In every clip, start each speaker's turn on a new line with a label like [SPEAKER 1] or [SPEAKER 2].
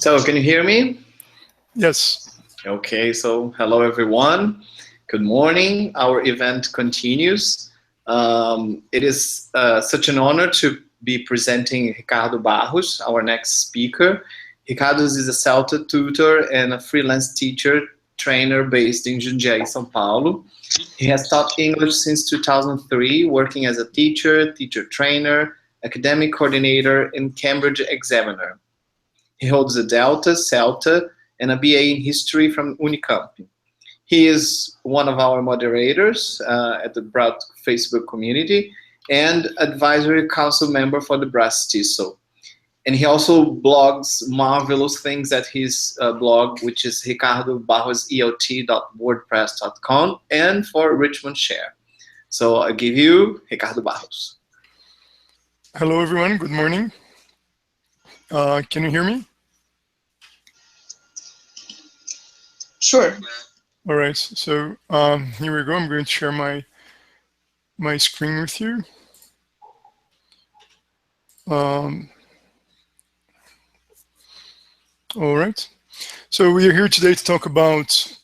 [SPEAKER 1] So, can you hear me?
[SPEAKER 2] Yes.
[SPEAKER 1] Okay, so hello everyone. Good morning. Our event continues. It is such an honor to be presenting Ricardo Barros, our next speaker. Ricardo is a CELTA tutor and a freelance teacher trainer based in Jundiaí, São Paulo. He has taught English since 2003, working as a teacher, teacher trainer, academic coordinator, and Cambridge examiner. He holds a Delta, CELTA, and a BA in History from Unicamp. He is one of our moderators at the BrELT Facebook community and advisory council member for the BrELT. And he also blogs marvelous things at his blog, which is ricardobarroselt.wordpress.com, and for Richmond Share. So I give you Ricardo Barros.
[SPEAKER 2] Hello, everyone. Good morning. Can you hear me?
[SPEAKER 3] Sure.
[SPEAKER 2] All right. So here we go. I'm going to share my screen with you. All right. So we are here today to talk about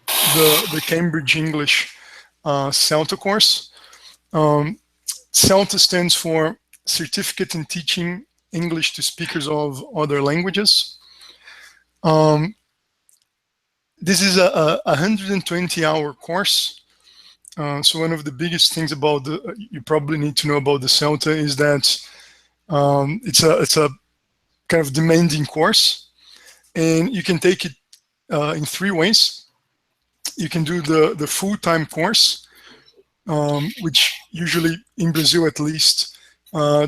[SPEAKER 2] the Cambridge English CELTA course. CELTA stands for Certificate in Teaching English to Speakers of Other Languages. This is a 120-hour course. So one of the biggest things about you probably need to know about the CELTA is that it's a kind of demanding course, and you can take it in three ways. You can do the full-time course, which usually in Brazil at least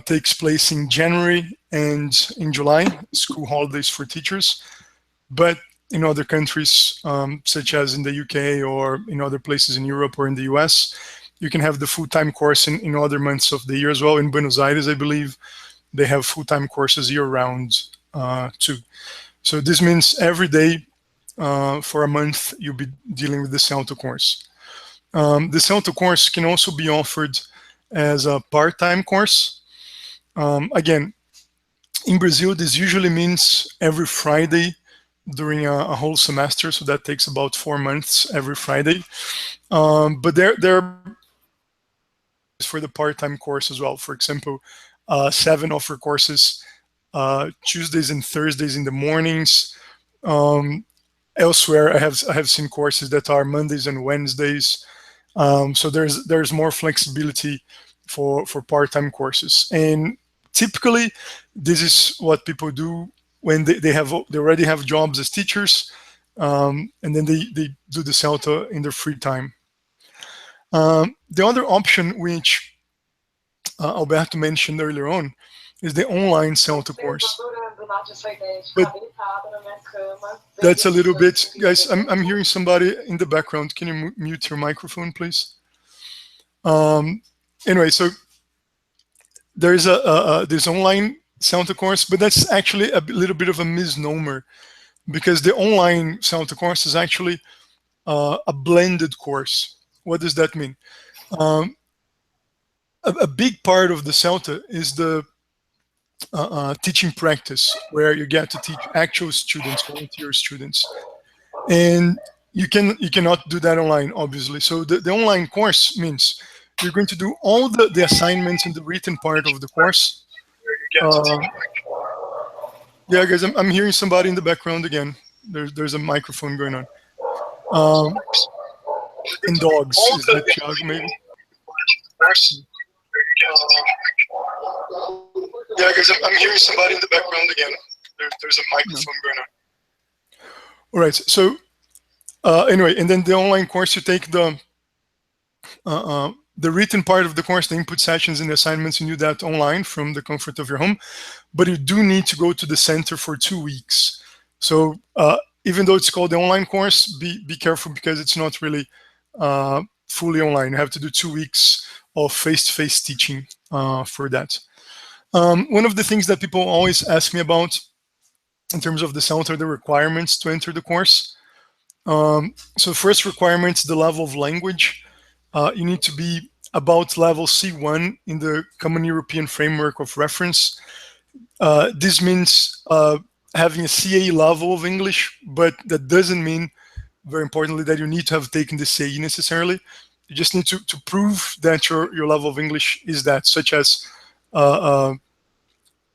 [SPEAKER 2] takes place in January and in July, school holidays for teachers. But in other countries, such as in the UK or in other places in Europe or in the US, you can have the full-time course in other months of the year as well. In Buenos Aires, I believe, they have full-time courses year-round too. So this means every day for a month, you'll be dealing with the CELTA course. The CELTA course can also be offered as a part-time course. Again, in Brazil, this usually means every Friday during a whole semester, so that takes about 4 months every Friday. But there for the part-time course as well. For example, 7 offer courses Tuesdays and Thursdays in the mornings. Elsewhere, I have seen courses that are Mondays and Wednesdays. So there's more flexibility for part-time courses. And typically, this is what people do when they already have jobs as teachers, and then they do the CELTA in their free time. The other option, which Alberto mentioned earlier on, is the online CELTA course. But that's a little bit, guys, I'm hearing somebody in the background. Can you mute your microphone, please? Anyway, so there's this online CELTA course, but that's actually a little bit of a misnomer, because the online CELTA course is actually a blended course. What does that mean? A big part of the CELTA is the teaching practice, where you get to teach actual students, volunteer students, and you cannot do that online, obviously. So the online course means you're going to do all the assignments in the written part of the course. Yeah, guys, I'm hearing somebody in the background again. There's a microphone going on. And dogs, is that Thiago maybe? Yeah, guys, I'm hearing somebody in the background again. There's a microphone going on. All right, so anyway, and then the online course, you take the written part of the course, the input sessions and the assignments, you do that online from the comfort of your home, but you do need to go to the center for 2 weeks. So even though it's called the online course, be careful, because it's not really fully online. You have to do 2 weeks of face-to-face teaching for that. One of the things that people always ask me about in terms of the CELTA are the requirements to enter the course. So first requirement, the level of language. You need to be about level C1 in the Common European Framework of Reference. This means having a CA level of English, but that doesn't mean, very importantly, that you need to have taken the CA necessarily. You just need to prove that your level of English is that, such as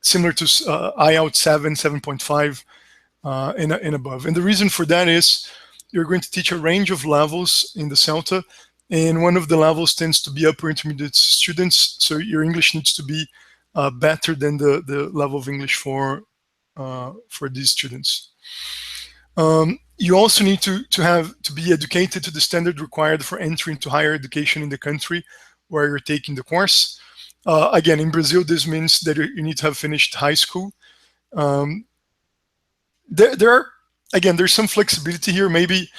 [SPEAKER 2] similar to IELTS 7, 7.5, and above. And the reason for that is you're going to teach a range of levels in the CELTA, and one of the levels tends to be upper intermediate students, so your English needs to be better than the level of English for these students. You also need to be educated to the standard required for entry into higher education in the country where you're taking the course. Again, in Brazil, this means that you need to have finished high school. There's some flexibility here. Maybe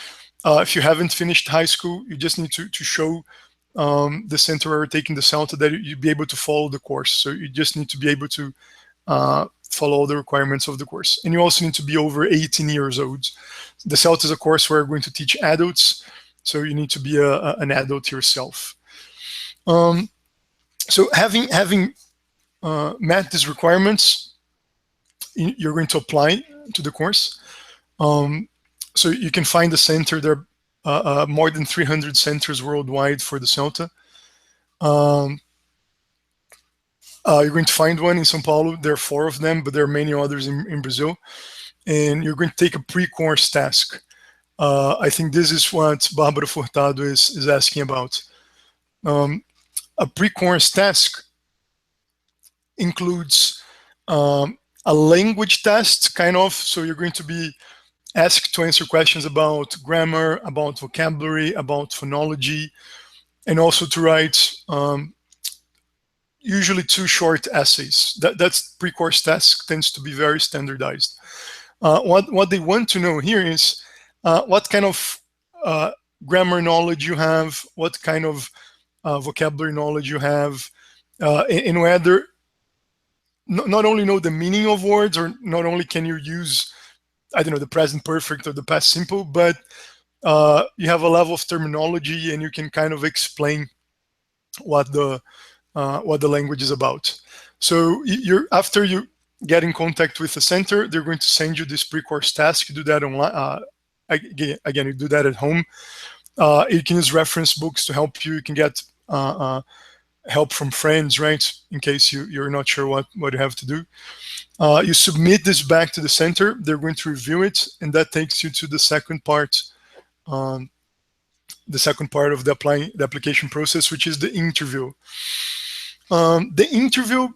[SPEAKER 2] if you haven't finished high school, you just need to show the center where you're taking the CELTA that you'd be able to follow the course. So you just need to be able to follow all the requirements of the course. And you also need to be over 18 years old. The CELTA is a course where we're going to teach adults, so you need to be an adult yourself. So having met these requirements, you're going to apply to the course. So you can find the center. There are more than 300 centers worldwide for the CELTA. You're going to find one in São Paulo. There are 4 of them, but there are many others in Brazil. And you're going to take a pre-course task. I think this is what Bárbara Furtado is asking about. A pre-course task includes a language test, kind of. So you're going to be asked to answer questions about grammar, about vocabulary, about phonology, and also to write usually 2 short essays. That's pre-course task, tends to be very standardized. What they want to know here is what kind of grammar knowledge you have, what kind of vocabulary knowledge you have, and whether not only know the meaning of words, or not only can you use, I don't know, the present perfect or the past simple, but you have a level of terminology and you can kind of explain what the language is about. So after you get in contact with the center, they're going to send you this pre-course task. You do that online. Again, you do that at home. You can use reference books to help you. You can get help from friends, right? In case you're not sure what you have to do. You submit this back to the center. They're going to review it, and that takes you to the second part. The second part of the application process, which is the interview. The interview,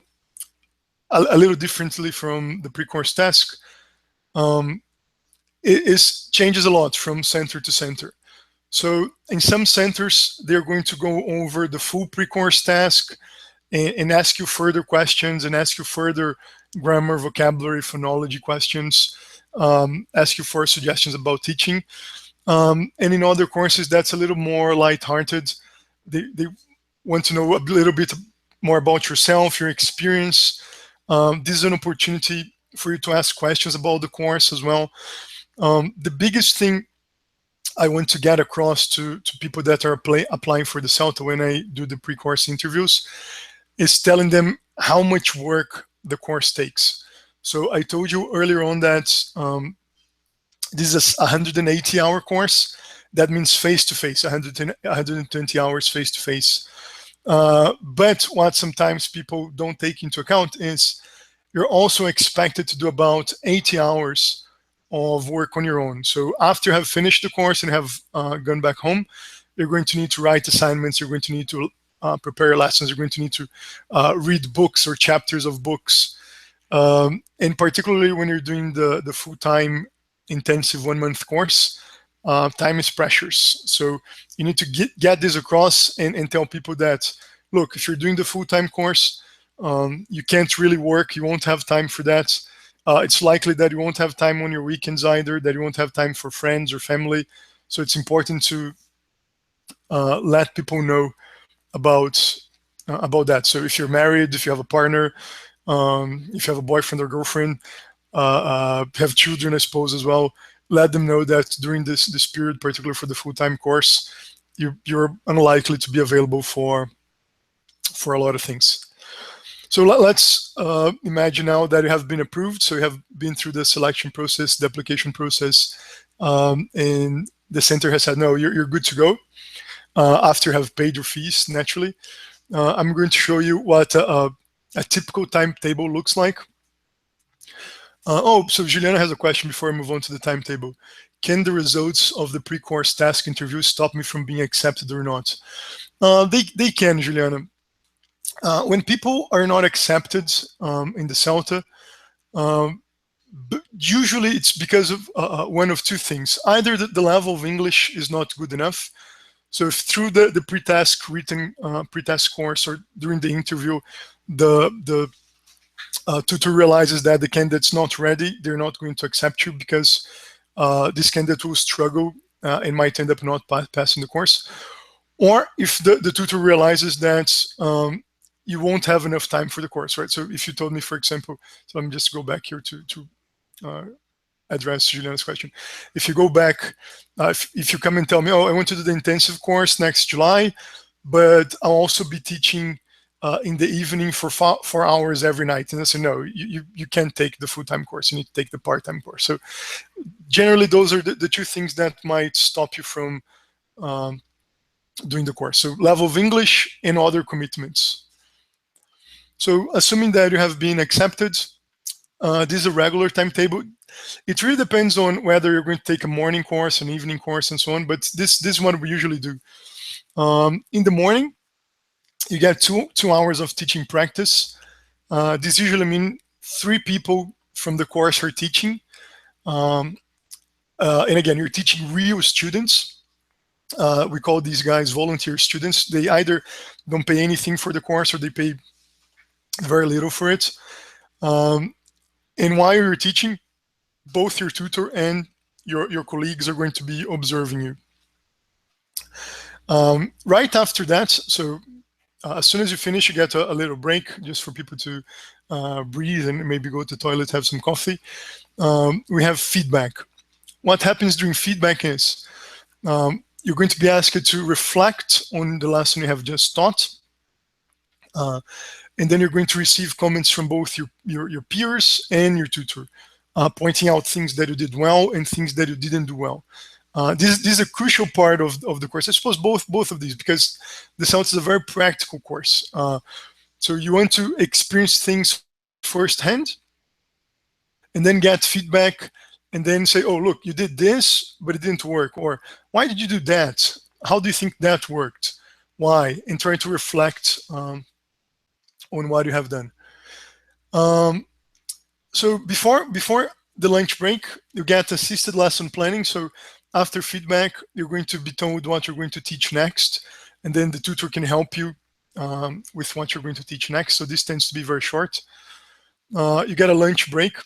[SPEAKER 2] a little differently from the pre-course task, changes a lot from center to center. So in some centers, they're going to go over the full pre-course task and ask you further questions and ask you further grammar, vocabulary, phonology questions, ask you for suggestions about teaching. And in other courses, that's a little more lighthearted. They want to know a little bit more about yourself, your experience. This is an opportunity for you to ask questions about the course as well. The biggest thing I want to get across to people that are applying for the CELTA when I do the pre-course interviews is telling them how much work the course takes. So I told you earlier on that this is a 180-hour course. That means face-to-face, 120 hours face-to-face. But what sometimes people don't take into account is you're also expected to do about 80 hours of work on your own. So after you have finished the course and have gone back home, you're going to need to write assignments, you're going to need to prepare lessons, you're going to need to read books or chapters of books. And particularly when you're doing the full-time intensive 1-month course, time is precious. So you need to get this across and tell people that, look, if you're doing the full-time course, you can't really work, you won't have time for that. It's likely that you won't have time on your weekends either, that you won't have time for friends or family. So it's important to let people know about that. So if you're married, if you have a partner, if you have a boyfriend or girlfriend, have children, I suppose, as well, let them know that during this period, particularly for the full-time course, you're unlikely to be available for a lot of things. So let's imagine now that you have been approved. So you have been through the selection process, the application process, and the center has said, no, you're good to go after you have paid your fees, naturally. I'm going to show you what a typical timetable looks like. So Juliana has a question before I move on to the timetable. Can the results of the pre-course task interview stop me from being accepted or not? They can, Juliana. When people are not accepted in the CELTA, usually it's because of one of two things. Either the level of English is not good enough. So if through the pre-task written pre-task course or during the interview, the tutor realizes that the candidate's not ready, they're not going to accept you because this candidate will struggle and might end up not passing the course. Or if the tutor realizes that you won't have enough time for the course, right? So if you told me, for example, so let me just go back here to address Juliana's question. If you go back, if you come and tell me, oh, I want to do the intensive course next July, but I'll also be teaching in the evening for 4 hours every night. And I say, no, you can't take the full-time course. You need to take the part-time course. So generally, those are the two things that might stop you from doing the course. So level of English and other commitments. So assuming that you have been accepted, this is a regular timetable. It really depends on whether you're going to take a morning course, an evening course, and so on. But this is what we usually do. In the morning, you get two hours of teaching practice. This usually means 3 people from the course are teaching. And again, you're teaching real students. We call these guys volunteer students. They either don't pay anything for the course or they pay very little for it. And while you're teaching, both your tutor and your colleagues are going to be observing you. Right after that, so as soon as you finish, you get a little break just for people to breathe and maybe go to the toilet, have some coffee. We have feedback. What happens during feedback is you're going to be asked to reflect on the lesson you have just taught. And then you're going to receive comments from both your peers and your tutor, pointing out things that you did well and things that you didn't do well. This is a crucial part of the course. I suppose both of these, because the CELTA is a very practical course. So you want to experience things firsthand and then get feedback and then say, oh, look, you did this, but it didn't work. Or why did you do that? How do you think that worked? Why? And try to reflect on what you have done. So before the lunch break, you get assisted lesson planning. So after feedback, you're going to be told what you're going to teach next, and then the tutor can help you with what you're going to teach next. So this tends to be very short. You get a lunch break,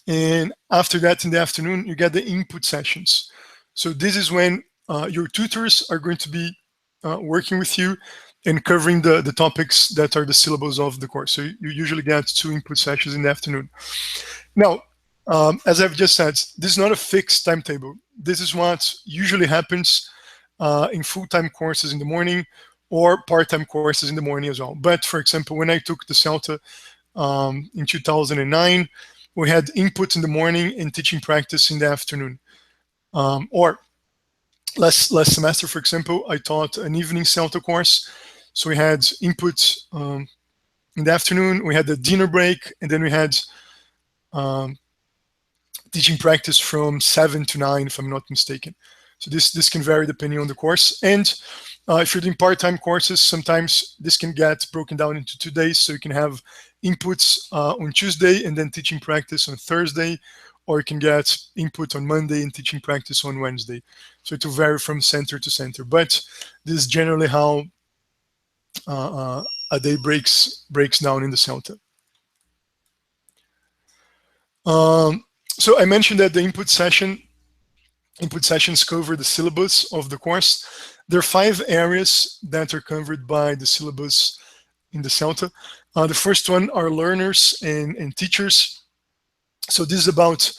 [SPEAKER 2] and after that, in the afternoon, you get the input sessions. So this is when your tutors are going to be working with you and covering the topics that are the syllabus of the course. So you usually get 2 input sessions in the afternoon. Now, as I've just said, this is not a fixed timetable. This is what usually happens in full-time courses in the morning or part-time courses in the morning as well. But for example, when I took the CELTA in 2009, we had input in the morning and teaching practice in the afternoon. Or last semester, for example, I taught an evening CELTA course. So we had input in the afternoon, we had the dinner break, and then we had teaching practice from 7 to 9, if I'm not mistaken. So this can vary depending on the course. And if you're doing part-time courses, sometimes this can get broken down into 2 days. So you can have inputs on Tuesday and then teaching practice on Thursday, or you can get input on Monday and teaching practice on Wednesday. So it will vary from center to center. But this is generally how a day breaks down in the CELTA. So I mentioned that the input sessions cover the syllabus of the course. There are 5 areas that are covered by the syllabus in the CELTA. The first one are learners and teachers. So this is about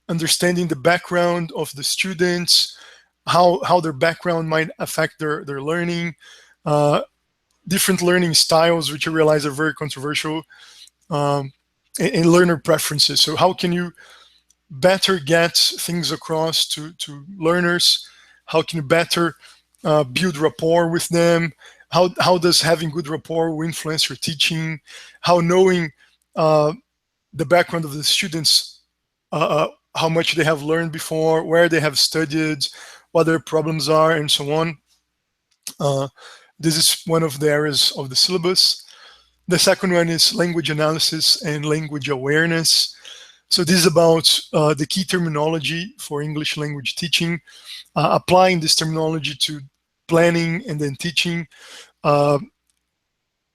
[SPEAKER 2] understanding the background of the students, how their background might affect their learning, different learning styles, which I realize are very controversial, and learner preferences. So how can you better get things across to learners? How can you better build rapport with them? How does having good rapport influence your teaching? How knowing the background of the students, how much they have learned before, where they have studied, what their problems are, and so on. This is one of the areas of the syllabus. The second one is language analysis and language awareness. So this is about the key terminology for English language teaching, applying this terminology to planning and then teaching,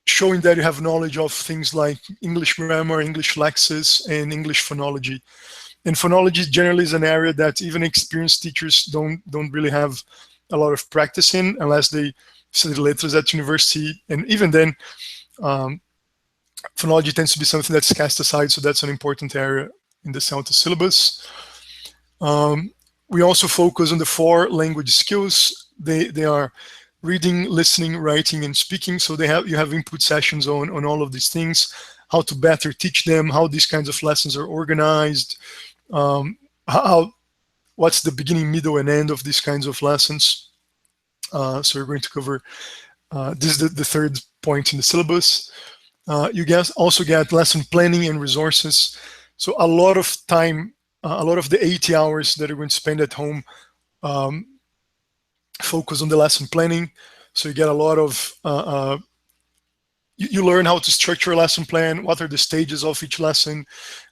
[SPEAKER 2] showing that you have knowledge of things like English grammar, English lexis, and English phonology. And phonology generally is an area that even experienced teachers don't really have a lot of practice in, unless they study letters at university. And even then, phonology tends to be something that's cast aside, so that's an important area in the CELTA syllabus. We also focus on the 4 language skills. They are reading, listening, writing, and speaking. So you have input sessions on all of these things, how to better teach them, how these kinds of lessons are organized, what's the beginning, middle, and end of these kinds of lessons. So we're going to cover, this is the third point in the syllabus. You guys also get lesson planning and resources. So a lot of time, a lot of the 80 hours that you're going to spend at home focus on the lesson planning. So you get a lot of, you learn how to structure a lesson plan, what are the stages of each lesson,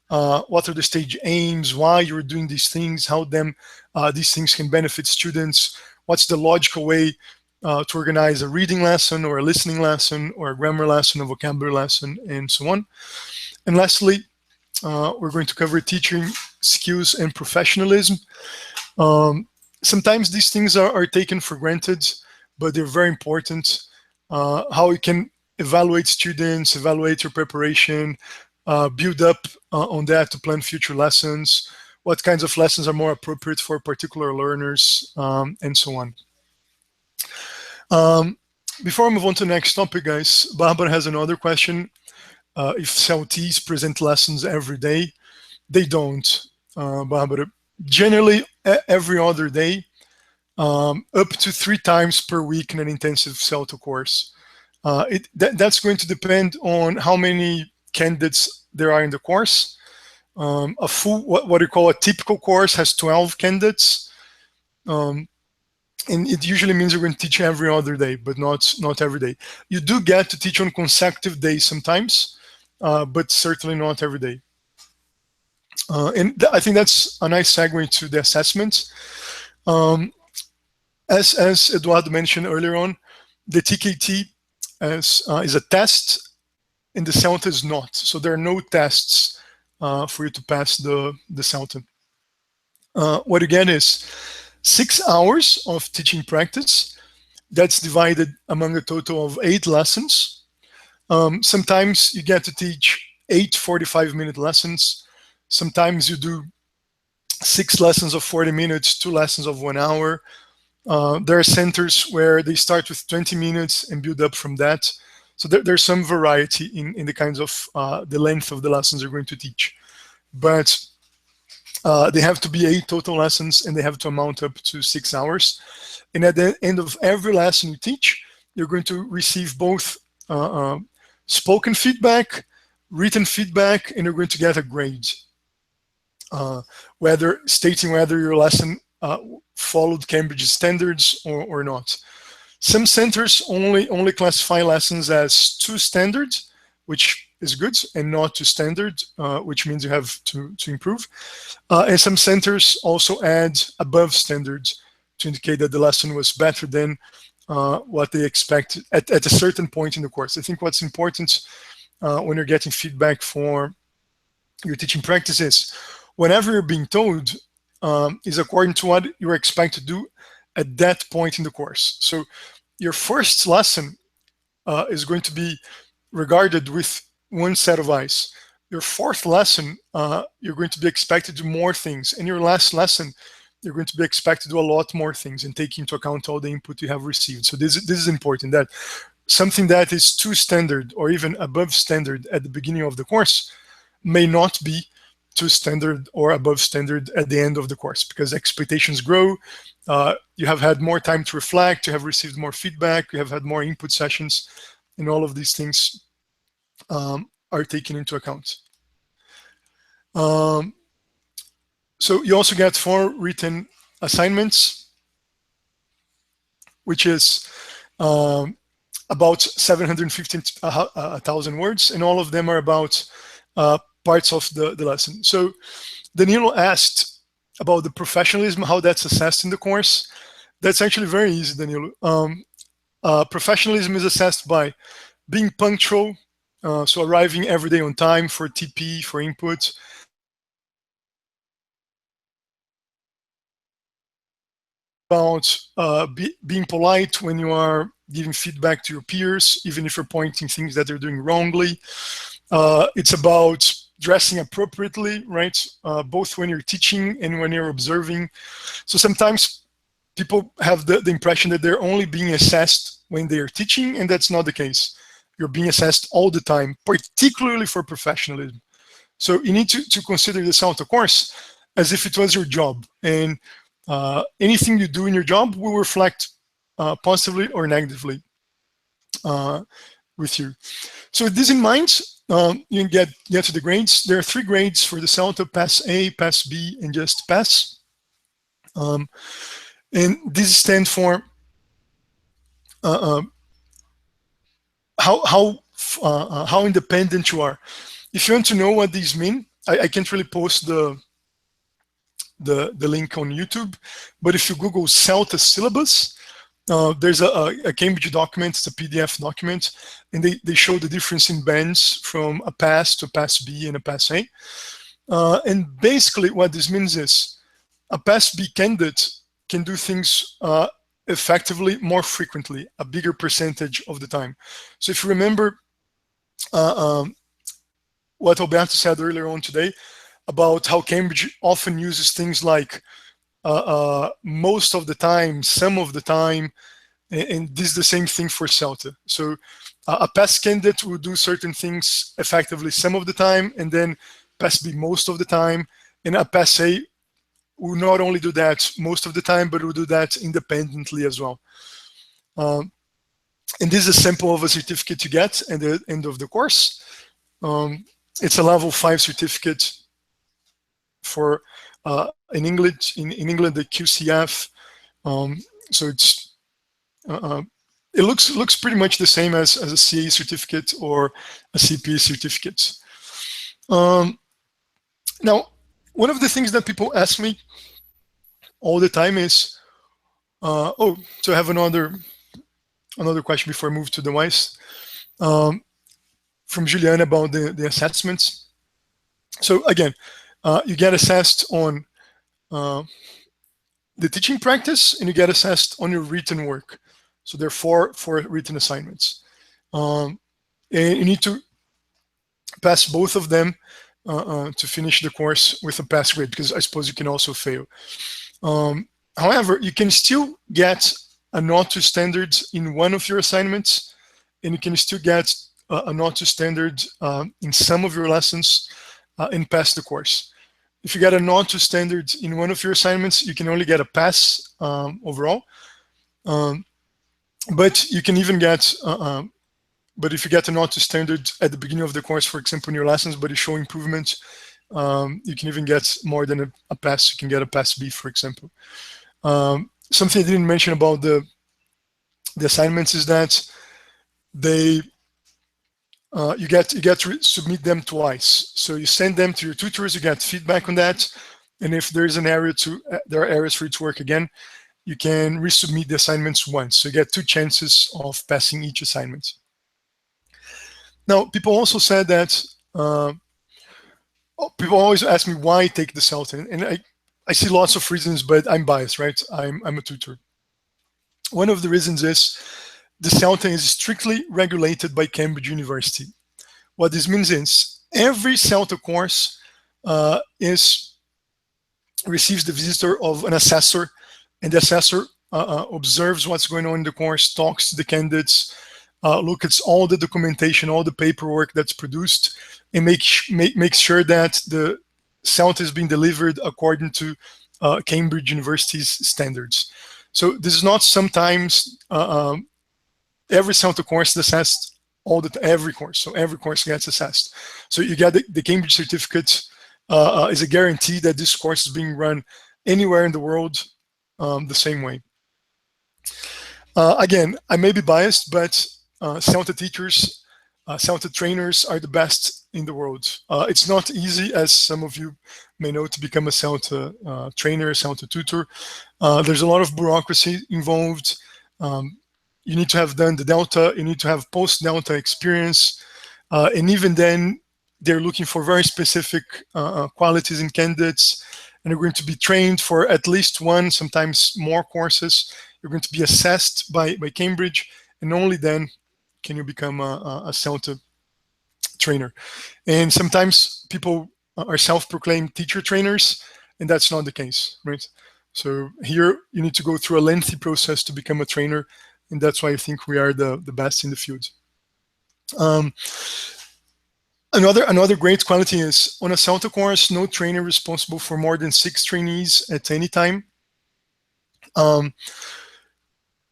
[SPEAKER 2] what are the stage aims, why you're doing these things, how these things can benefit students, what's the logical way to organize a reading lesson or a listening lesson or a grammar lesson, a vocabulary lesson, and so on. And lastly, we're going to cover teaching skills and professionalism. Sometimes these things are taken for granted, but they're very important. How you can evaluate students, evaluate your preparation, build up on that to plan future lessons, what kinds of lessons are more appropriate for particular learners, and so on. Before I move on to the next topic, guys, Barbara has another question. If CELTs present lessons every day, they don't, Barbara. Generally, every other day, up to 3 times per week in an intensive CELTA course. That's going to depend on how many candidates there are in the course. A full, what you call a typical course, has 12 candidates. And it usually means you're going to teach every other day, but not every day. You do get to teach on consecutive days sometimes, but certainly not every day. And I think that's a nice segue to the assessment. As Eduardo mentioned earlier on, the TKT is a test, and the CELTA is not. So there are no tests for you to pass the CELTA. What you get is 6 hours of teaching practice. That's divided among a total of 8 lessons. Sometimes you get to teach 8 45-minute lessons. Sometimes you do 6 lessons of 40 minutes, 2 lessons of 1 hour. There are centers where they start with 20 minutes and build up from that. So there's some variety in the kinds of the length of the lessons you're going to teach. But they have to be 8 total lessons, and they have to amount up to 6 hours. And at the end of every lesson you teach, you're going to receive both spoken feedback, written feedback, and you're going to get a grade, stating whether your lesson followed Cambridge standards or not. Some centers only classify lessons as 2 standard, which is good, and not to standard, which means you have to improve. And some centers also add above standards to indicate that the lesson was better than what they expect at a certain point in the course. I think what's important when you're getting feedback for your teaching practices, whenever you're being told, is according to what you expect to do at that point in the course. So your first lesson is going to be regarded with one set of eyes. Your 4th lesson, you're going to be expected to do more things. And your last lesson, you're going to be expected to do a lot more things and take into account all the input you have received. So this is important, that something that is too standard or even above standard at the beginning of the course may not be too standard or above standard at the end of the course, because expectations grow. You have had more time to reflect, you have received more feedback, you have had more input sessions, and all of these things are taken into account. So you also get 4 written assignments, which is about 750,000 words, and all of them are about parts of the lesson. So Danilo asked about the professionalism, how that's assessed in the course. That's actually very easy, Danilo. Professionalism is assessed by being punctual, so arriving every day on time for TP, for input. About being polite when you are giving feedback to your peers, even if you're pointing things that they're doing wrongly. It's about dressing appropriately, right? Both when you're teaching and when you're observing. So sometimes people have the impression that they're only being assessed when they are teaching, and that's not the case. You're being assessed all the time, particularly for professionalism. So you need to consider the CELTA course as if it was your job, and anything you do in your job will reflect positively or negatively with you. So with this in mind, you can get to the grades. There are 3 grades for the CELTA: Pass A, Pass B, and just Pass. And this stands for how independent you are. If you want to know what these mean, I can't really post the link on YouTube, but if you Google CELTA syllabus, there's a Cambridge document, it's a PDF document, and they show the difference in bands from a Pass to a Pass B and a Pass A. And basically what this means is a Pass B candidate can do things effectively more frequently, a bigger percentage of the time. So if you remember what Alberto said earlier on today about how Cambridge often uses things like most of the time, some of the time, and this is the same thing for CELTA. So a Pass candidate will do certain things effectively some of the time, and then Pass B most of the time, and a Pass A will not only do that most of the time, but will do that independently as well. And this is a sample of a certificate you get at the end of the course. It's a level 5 certificate for in England the QCF. So it's it looks pretty much the same as a CA certificate or a CPA certificate. Now, one of the things that people ask me all the time is, oh, so I have another question before I move to the WISE, from Juliana about the assessments. So again, you get assessed on the teaching practice, and you get assessed on your written work. So there are four written assignments. And you need to pass both of them to finish the course with a pass grade, because I suppose you can also fail. However, you can still get a not to standard in one of your assignments, and you can still get a not to standard in some of your lessons and pass the course. If you get a not to standard in one of your assignments, you can only get a pass overall. But you can even get, but if you get a not to standard at the beginning of the course, for example, in your lessons, but you show improvement, you can even get more than a pass. You can get a Pass B, for example. Something I didn't mention about the assignments is that they you get to submit them twice. So you send them to your tutors, you get feedback on that, and if there's an area there are areas for you to work again, you can resubmit the assignments once. So you get 2 chances of passing each assignment. Now, people also said that people always ask me why take the CELTA, and I see lots of reasons, but I'm biased, right? I'm a tutor. One of the reasons is the CELTA is strictly regulated by Cambridge University. What this means is every CELTA course receives the visitor of an assessor, and the assessor observes what's going on in the course, talks to the candidates, look at all the documentation, all the paperwork that's produced, and make sure that the CELTA is being delivered according to Cambridge University's standards. So this is not sometimes every CELTA course is assessed every course. So every course gets assessed. So you get the Cambridge certificate is a guarantee that this course is being run anywhere in the world the same way. Again, I may be biased, but CELTA teachers, CELTA trainers are the best in the world. It's not easy, as some of you may know, to become a CELTA trainer, CELTA tutor. There's a lot of bureaucracy involved. You need to have done the Delta, you need to have post-Delta experience, and even then, they're looking for very specific qualities in candidates, and you're going to be trained for at least one, sometimes more courses. You're going to be assessed by Cambridge, and only then can you become a CELTA trainer. And sometimes people are self-proclaimed teacher trainers, and that's not the case, right? So here you need to go through a lengthy process to become a trainer, and that's why I think we are the best in the field. Another great quality is, on a CELTA course, no trainer responsible for more than 6 trainees at any time.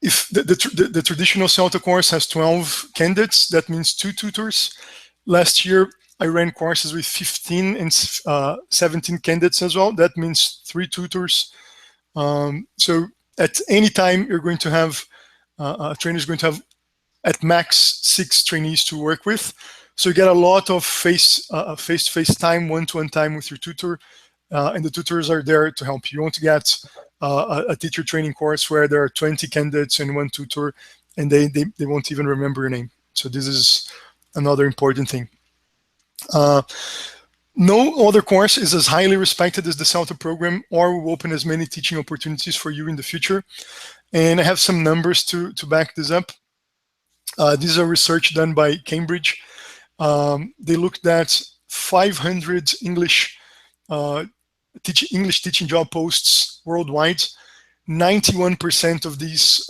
[SPEAKER 2] If the traditional CELTA course has 12 candidates, that means 2 tutors. Last year, I ran courses with 15 and 17 candidates as well. That means 3 tutors. So at any time, you're going to have, a trainer is going to have at max 6 trainees to work with. So you get a lot of face-to-face time, one-to-one time with your tutor, and the tutors are there to help you. You won't get a teacher training course where there are 20 candidates and 1 tutor, and they won't even remember your name. So this is another important thing. No other course is as highly respected as the CELTA program, or will open as many teaching opportunities for you in the future. And I have some numbers to back this up. This is a research done by Cambridge. They looked at 500 English teaching job posts worldwide. 91% of these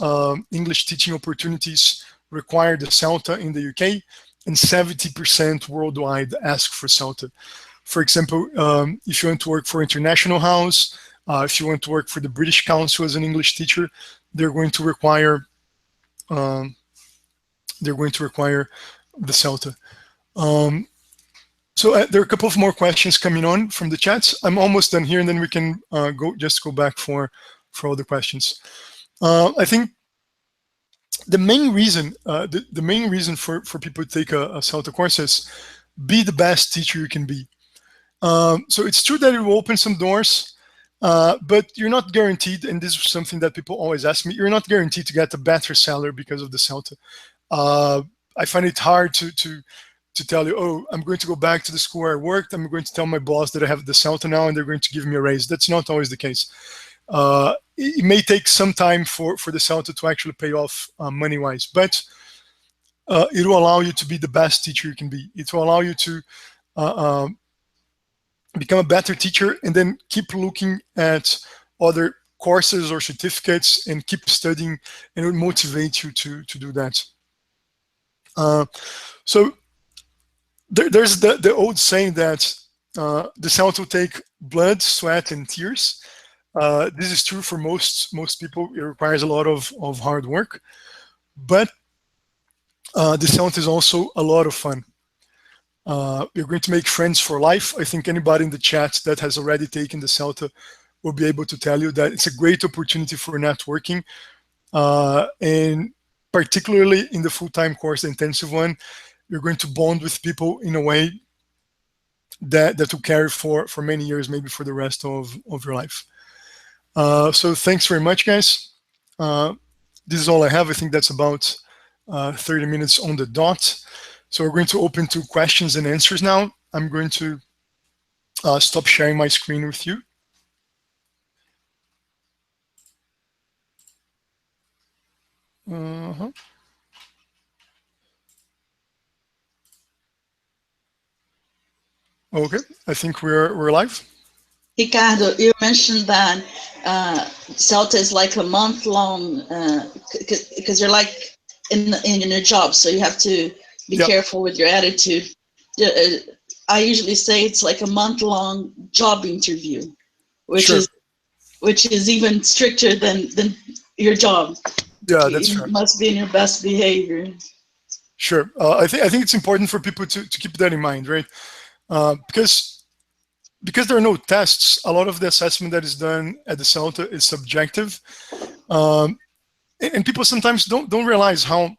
[SPEAKER 2] English teaching opportunities require the CELTA in the UK, and 70% worldwide ask for CELTA. For example, if you want to work for International House, if you want to work for the British Council as an English teacher, they're going to require the CELTA. So there are a couple of more questions coming on from the chats. I'm almost done here, and then we can go back for other questions. I think the main reason for people to take a CELTA course is be the best teacher you can be. So it's true that it will open some doors, but you're not guaranteed, and this is something that people always ask me, you're not guaranteed to get a better salary because of the CELTA. I find it hard to tell you, oh, I'm going to go back to the school where I worked, I'm going to tell my boss that I have the CELTA now, and they're going to give me a raise. That's not always the case. It may take some time for the CELTA to actually pay off money-wise, but it will allow you to be the best teacher you can be. It will allow you to become a better teacher, and then keep looking at other courses or certificates and keep studying, and it will motivate you to do that. So there's the old saying that the CELTA will take blood, sweat, and tears. This is true for most people. It requires a lot of hard work, but the CELTA is also a lot of fun. You're going to make friends for life. I think anybody in the chat that has already taken the CELTA will be able to tell you that it's a great opportunity for networking, and particularly in the full-time course, the intensive one, you're going to bond with people in a way that will carry for many years, maybe for the rest of your life. So thanks very much, guys. This is all I have. I think that's about 30 minutes on the dot. So we're going to open to questions and answers now. I'm going to stop sharing my screen with you. Okay, I think we're live.
[SPEAKER 3] Ricardo, you mentioned that CELTA is like a month-long, because you're like in your job. So you have to be careful with your attitude. I usually say it's like a month-long job interview, which is even stricter than your job.
[SPEAKER 2] Yeah, that's
[SPEAKER 3] you
[SPEAKER 2] true.
[SPEAKER 3] Must be in your best behavior.
[SPEAKER 2] Sure. I think it's important for people to keep that in mind, right? Because there are no tests, a lot of the assessment that is done at the CELTA is subjective, and people sometimes don't realize how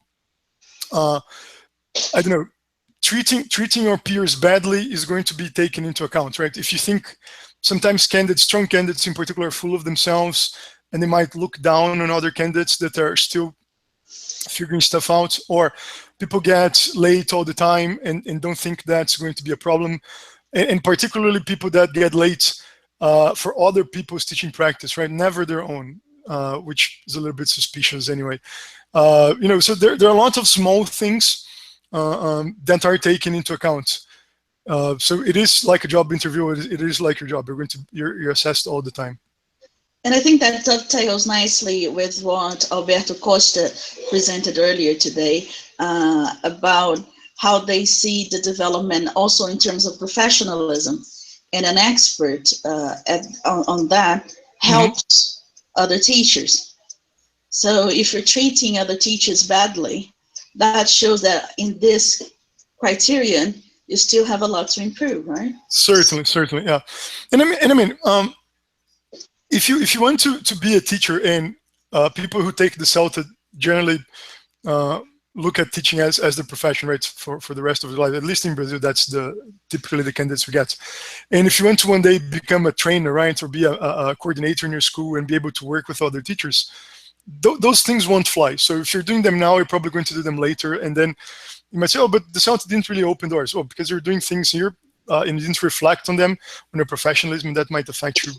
[SPEAKER 2] I don't know, treating your peers badly is going to be taken into account, right? If you think sometimes strong candidates in particular, are full of themselves, and they might look down on other candidates that are still figuring stuff out, or people get late all the time and don't think that's going to be a problem, and particularly people that get late for other people's teaching practice, right? Never their own, which is a little bit suspicious anyway. So there are lots of small things that are taken into account. So it is like a job interview. It is like your job. You're assessed all the time.
[SPEAKER 3] And I think that dovetails nicely with what Alberto Costa presented earlier today about how they see the development also in terms of professionalism. And an expert on that helps other teachers. So if you're treating other teachers badly, that shows that in this criterion, you still have a lot to improve, right?
[SPEAKER 2] Certainly, yeah. And I mean, if you want to be a teacher, and people who take the CELTA generally look at teaching as the profession, right, for the rest of their life. At least in Brazil, that's typically the candidates we get. And if you want to one day become a trainer, right, or be a coordinator in your school and be able to work with other teachers, those things won't fly. So if you're doing them now, you're probably going to do them later, and then you might say, oh, but the CELTA didn't really open doors. Well, because you're doing things here and you didn't reflect on them on your professionalism, that might affect you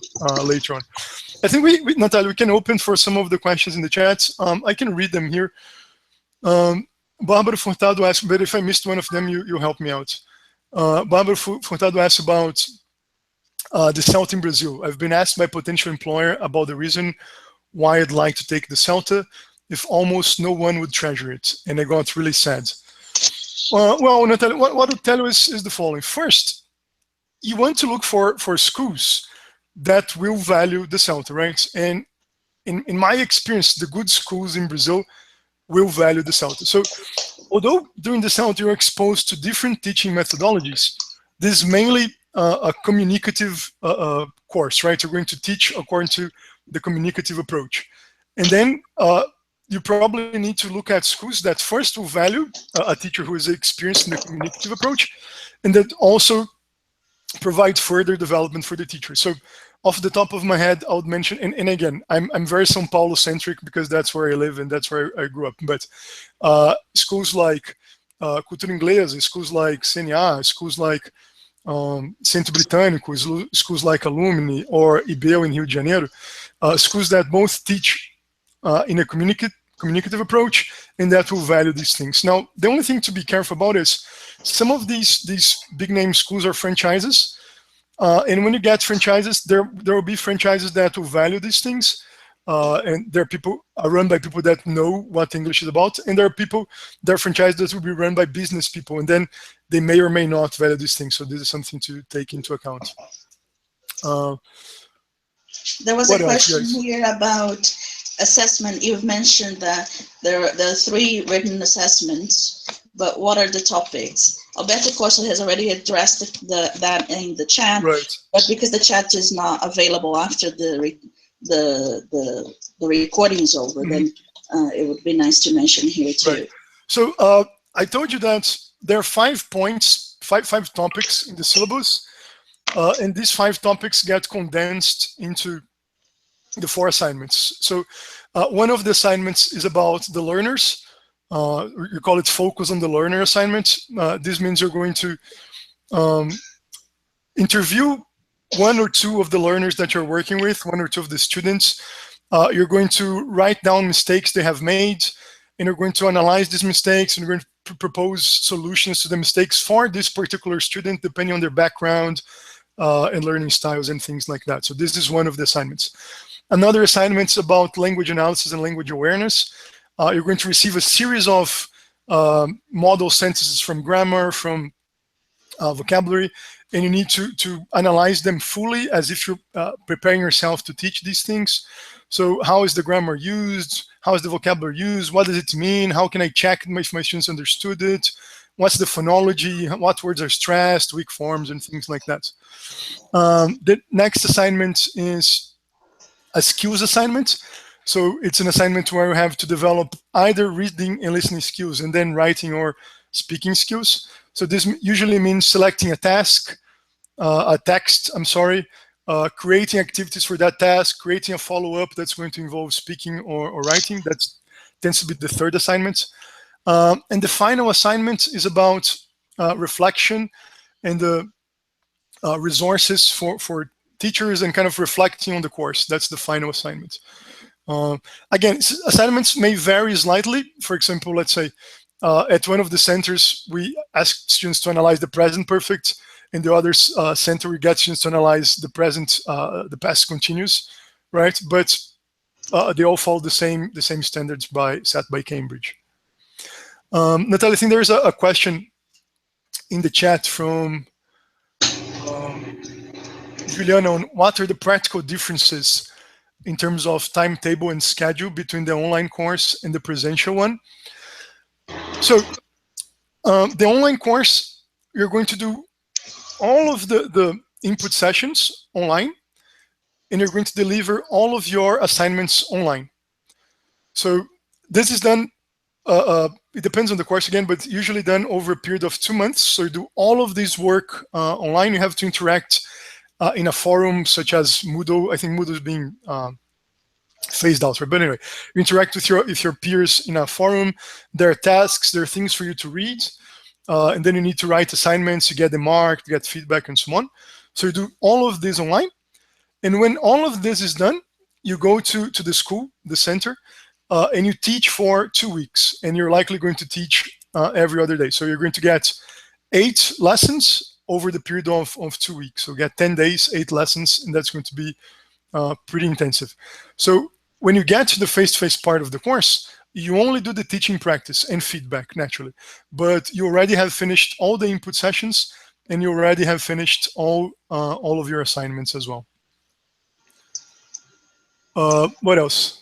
[SPEAKER 2] later on. I think Natalia, we can open for some of the questions in the chat. I can read them here. Barbara Furtado asked, but if I missed one of them, you help me out. Barbara Furtado asked about the CELTA in Brazil. I've been asked by a potential employer about the reason why I'd like to take the CELTA if almost no one would treasure it, and I got really sad. Well, Natalia, what I'll tell you is the following. First, you want to look for schools that will value the CELTA, right? And in my experience, the good schools in Brazil will value the CELTA. So although during the CELTA you're exposed to different teaching methodologies, this is mainly a communicative course, right? You're going to teach according to the communicative approach. And then you probably need to look at schools that first will value a teacher who is experienced in the communicative approach, and that also provide further development for the teacher. So off the top of my head, I would mention, and again, I'm very São Paulo centric because that's where I live and that's where I grew up, but schools like Cultura Inglesa, schools like CNA, schools like Centro Britânico, schools like Alumni or IBEU in Rio de Janeiro, schools that both teach in a communicative approach and that will value these things. Now, the only thing to be careful about is some of these big name schools are franchises. And when you get franchises, there will be franchises that will value these things. And there are people run by people that know what English is about. And there are franchises that will be run by business people. And then they may or may not value these things. So this is something to take into account.
[SPEAKER 3] There was a question here about assessment. You've mentioned that there are 3 written assessments, but what are the topics? Alberto Costa has already addressed that in the chat,
[SPEAKER 2] right.
[SPEAKER 3] But because the chat is not available after the recording is over, then it would be nice to mention here too.
[SPEAKER 2] Right. So I told you that there are 5 points, five topics in the syllabus, and these 5 topics get condensed into the 4 assignments. So one of the assignments is about the learners. You call it focus on the learner assignment. This means you're going to interview 1 or 2 of the learners that you're working with, 1 or 2 of the students. You're going to write down mistakes they have made, and you're going to analyze these mistakes, and you're going to propose solutions to the mistakes for this particular student, depending on their background and learning styles and things like that. So this is one of the assignments. Another assignment is about language analysis and language awareness. You're going to receive a series of model sentences from grammar, from vocabulary, and you need to analyze them fully as if you're preparing yourself to teach these things. So how is the grammar used? How is the vocabulary used? What does it mean? How can I check if my students understood it? What's the phonology? What words are stressed, weak forms, and things like that. The next assignment is a skills assignment. So it's an assignment where you have to develop either reading and listening skills and then writing or speaking skills. So this usually means selecting a task, a text, creating activities for that task, creating a follow-up that's going to involve speaking or writing. That tends to be the third assignment. And the final assignment is about reflection and the resources for teachers and kind of reflecting on the course. That's the final assignment. Again, assignments may vary slightly. For example, let's say at one of the centers, we ask students to analyze the present perfect. In the other center, we get students to analyze the present, the past continuous, right? But they all follow the same standards set by Cambridge. Natalia, I think there's a question in the chat from Juliana on what are the practical differences in terms of timetable and schedule between the online course and the presential one. So the online course, you're going to do all of the input sessions online, and you're going to deliver all of your assignments online. So this is done, it depends on the course again, but usually done over a period of 2 months. So you do all of this work online. You have to interact in a forum such as Moodle. I think Moodle is being phased out, right? But anyway, you interact with your peers in a forum. There are tasks, there are things for you to read, and then you need to write assignments, you get them marked, you get feedback, and so on. So you do all of this online. And when all of this is done, you go to the school, the center, and you teach for 2 weeks. And you're likely going to teach every other day. So you're going to get 8 lessons over the period of 2 weeks. So get 10 days, 8 lessons, and that's going to be pretty intensive. So when you get to the face-to-face part of the course, you only do the teaching practice and feedback, naturally. But you already have finished all the input sessions, and you already have finished all of your assignments as well. What else?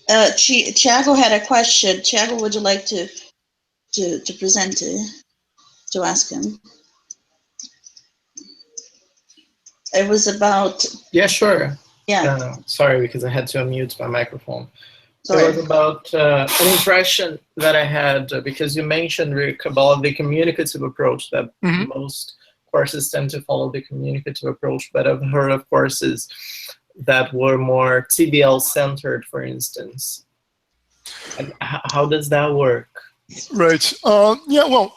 [SPEAKER 3] Thiago had a question. Thiago, would you like to present to ask him? It was about.
[SPEAKER 4] Yeah, sure.
[SPEAKER 3] Yeah.
[SPEAKER 4] Sorry, because I had to unmute my microphone.
[SPEAKER 3] Sorry.
[SPEAKER 4] It was about an impression that I had, because you mentioned, Rick, about the communicative approach, that most courses tend to follow the communicative approach, but I've heard of courses that were more TBL centered, for instance. And how does that work?
[SPEAKER 2] Right. Yeah, well,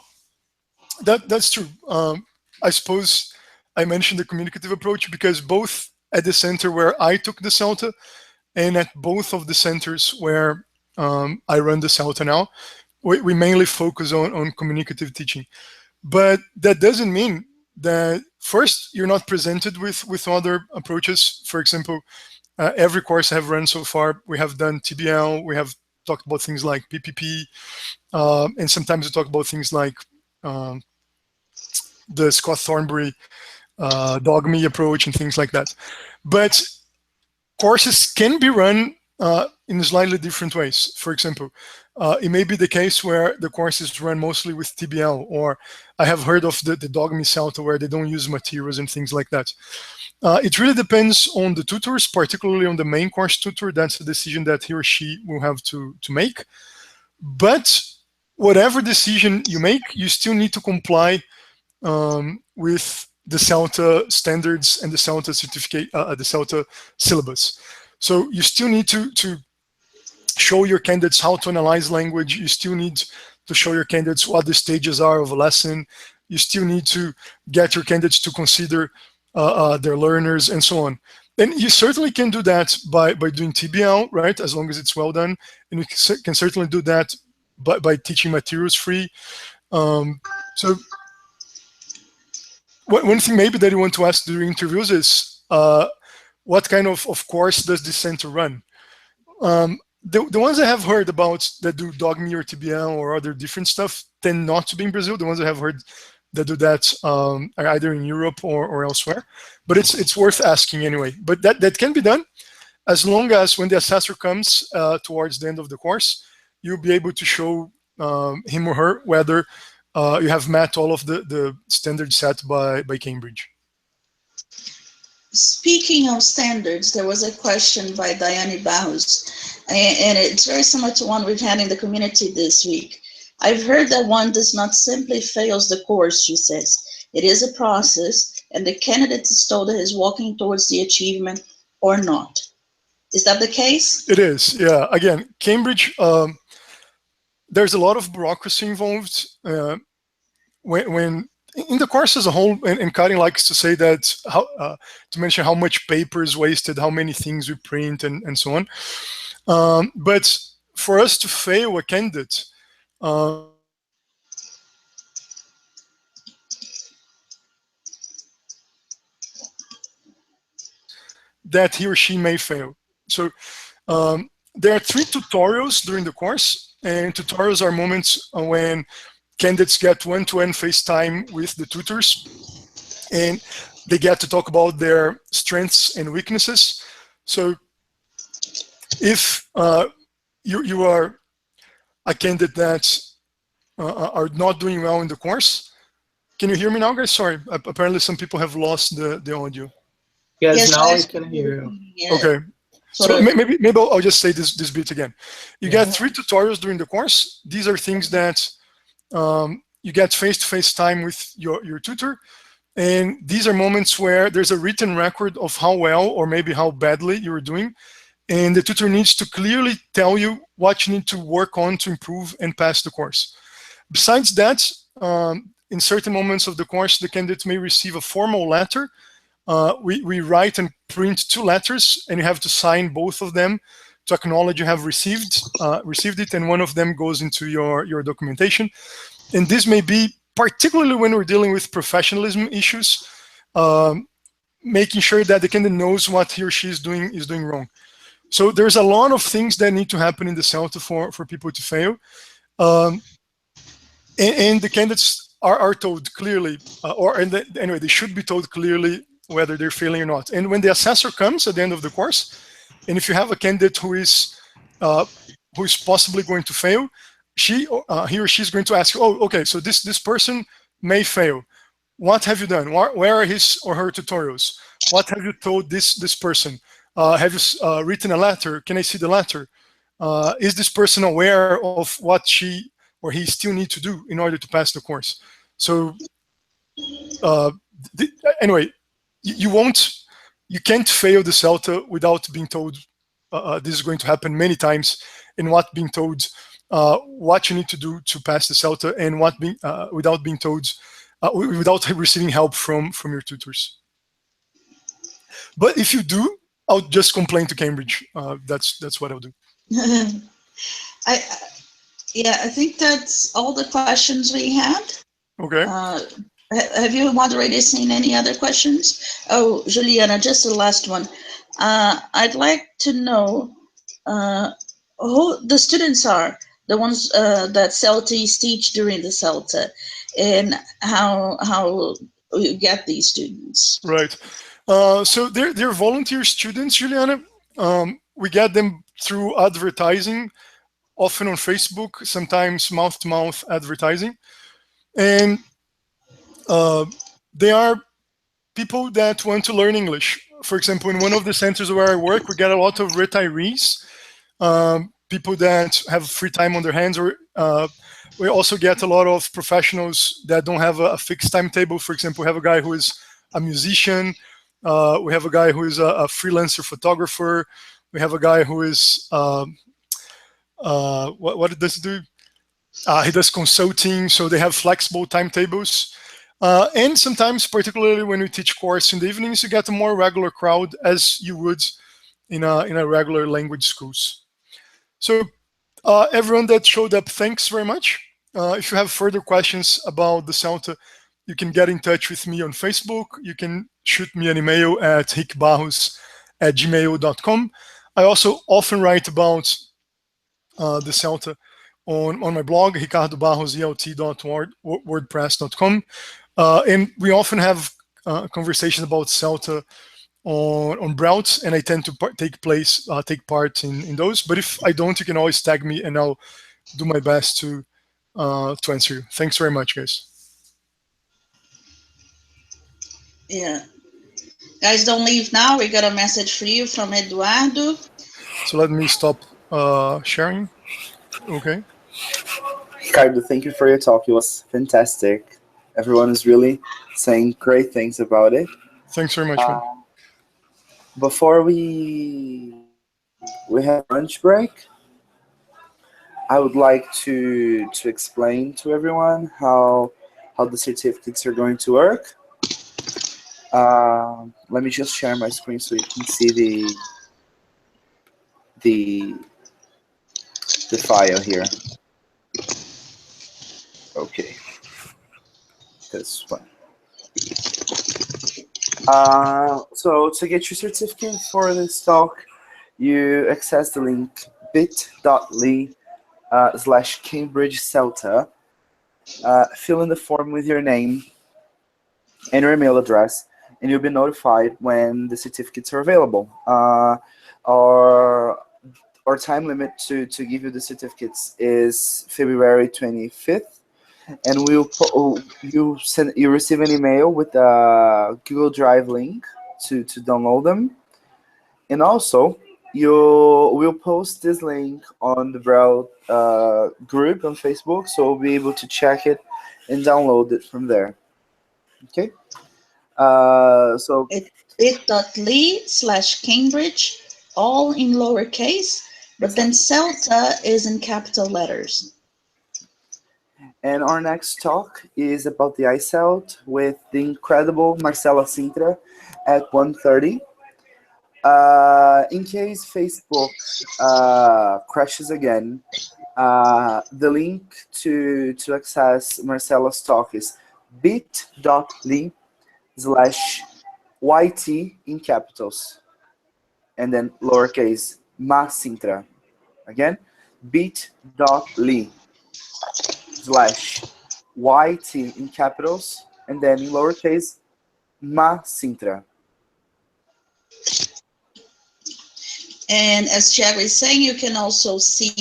[SPEAKER 2] that's true. I suppose I mentioned the communicative approach because both at the center where I took the CELTA and at both of the centers where I run the CELTA now, we mainly focus on communicative teaching. But that doesn't mean that first you're not presented with other approaches. For example, every course I have run so far, we have done TBL, we have talked about things like PPP, and sometimes we talk about things like the Scott Thornbury dogme approach and things like that. But courses can be run in slightly different ways. For example, it may be the case where the course is run mostly with TBL, or I have heard of the dogme CELTA where they don't use materials and things like that. It really depends on the tutors, particularly on the main course tutor. That's a decision that he or she will have to make. But whatever decision you make, you still need to comply with the CELTA standards and the CELTA certificate, the CELTA syllabus. So you still need to show your candidates how to analyze language. You still need to show your candidates what the stages are of a lesson. You still need to get your candidates to consider their learners and so on. And you certainly can do that by doing TBL, right, as long as it's well done. And you can certainly do that by teaching materials free. So one thing maybe that you want to ask during interviews is, what kind of course does this center run? The ones I have heard about that do DOGME or TBL or other different stuff tend not to be in Brazil. The ones I have heard that do that are either in Europe or elsewhere. But it's worth asking anyway. But that can be done as long as when the assessor comes towards the end of the course, you'll be able to show him or her whether you have met all of the standards set by Cambridge.
[SPEAKER 3] Speaking of standards, there was a question by Diane Barros, and it's very similar to one we've had in the community this week. I've heard that one does not simply fails the course, she says. It is a process, and the candidate is told that he's walking towards the achievement or not. Is that the case?
[SPEAKER 2] It is, yeah. Again, Cambridge, there's a lot of bureaucracy involved. When in the course as a whole, and Karin likes to say that, to mention how much paper is wasted, how many things we print, and so on. But for us to fail a candidate, that he or she may fail. So there are 3 tutorials during the course, and tutorials are moments when candidates get one-to-one FaceTime with the tutors, and they get to talk about their strengths and weaknesses. So if you are a candidate that are not doing well in the course, can you hear me now, guys? Sorry, apparently some people have lost the audio.
[SPEAKER 4] Yes, now I can hear you.
[SPEAKER 3] Yeah.
[SPEAKER 2] Okay. So maybe I'll just say this bit again. You get 3 tutorials during the course. These are things that you get face-to-face time with your tutor. And these are moments where there's a written record of how well or maybe how badly you're doing. And the tutor needs to clearly tell you what you need to work on to improve and pass the course. Besides that, in certain moments of the course, the candidate may receive a formal letter. We write and print 2 letters, and you have to sign both of them to acknowledge you have received it, and one of them goes into your documentation. And this may be particularly when we're dealing with professionalism issues, making sure that the candidate knows what he or she is doing wrong. So there's a lot of things that need to happen in the CELTA for people to fail. And the candidates are told clearly, anyway, they should be told clearly whether they're failing or not. And when the assessor comes at the end of the course, and if you have a candidate who is possibly going to fail, he or she is going to ask you, oh, okay, so this person may fail. What have you done? Where are his or her tutorials? What have you told this person? Have you written a letter? Can I see the letter? Is this person aware of what she or he still need to do in order to pass the course? So anyway, you can't fail the CELTA without being told this is going to happen many times, and being told what you need to do to pass the CELTA, and without being told, without receiving help from your tutors. But if you do, I'll just complain to Cambridge. That's what I'll do.
[SPEAKER 3] I think that's all the questions we had.
[SPEAKER 2] Okay.
[SPEAKER 3] Have you moderators seen any other questions? Oh, Juliana, just the last one. I'd like to know who the students are, the ones that CELTIs teach during the CELTA, and how you get these students.
[SPEAKER 2] Right. So they're volunteer students, Juliana. We get them through advertising, often on Facebook, sometimes mouth-to-mouth advertising. And they are people that want to learn English. For example, in one of the centers where I work, we get a lot of retirees, people that have free time on their hands, or we also get a lot of professionals that don't have a fixed timetable. For example, we have a guy who is a musician. We have a guy who is a freelancer photographer. We have a guy who is, what does he do? He does consulting, so they have flexible timetables. And sometimes, particularly when we teach course in the evenings, you get a more regular crowd, as you would in a regular language schools. So everyone that showed up, thanks very much. If you have further questions about the CELTA, you can get in touch with me on Facebook. You can shoot me an email at rickbarros gmail.com. I also often write about the CELTA on my blog, ricardobarros.wordpress.com. And we often have conversations about CELTA on BrELT, and I tend to take part in those. But if I don't, you can always tag me, and I'll do my best to answer you. Thanks very much, guys.
[SPEAKER 3] Yeah. Guys, don't leave now. We got a message for you from Eduardo.
[SPEAKER 2] So let me stop sharing. Okay.
[SPEAKER 5] Ricardo, thank you for your talk. It was fantastic. Everyone is really saying great things about it.
[SPEAKER 2] Thanks very much, man.
[SPEAKER 5] Before we have lunch break, I would like to explain to everyone how the certificates are going to work. Let me just share my screen so you can see the file here. Okay, this one. So to get your certificate for this talk, you access the link bit.ly/Cambridge CELTA. Fill in the form with your name and your email address, and you'll be notified when the certificates are available. Our time limit to give you the certificates is February 25th, and you receive an email with a Google Drive link to download them, and also we'll post this link on the BrELT group on Facebook, so we'll be able to check it and download it from there. Okay. So
[SPEAKER 3] bit.ly/Cambridge, all in lowercase, but then CELTA is in capital letters.
[SPEAKER 5] And our next talk is about the iCELT with the incredible Marcela Sintra at 1:30. In case Facebook crashes again, the link to access Marcela's talk is bit.ly/YT in capitals, and then lowercase Ma Sintra. Again, bit.ly/YT in capitals, and then in lowercase Ma Sintra.
[SPEAKER 3] And as Chad is saying, you can also see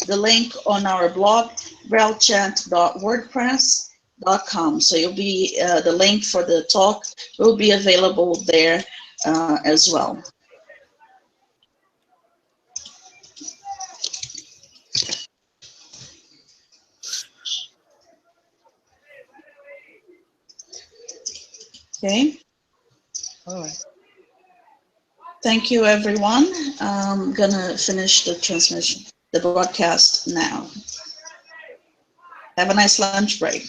[SPEAKER 3] the link on our blog, BrELTchat.wordpress.com. So you'll be the link for the talk will be available there as well. Okay.
[SPEAKER 5] All right.
[SPEAKER 3] Thank you, everyone. I'm gonna finish the transmission, the broadcast now. Have a nice lunch break.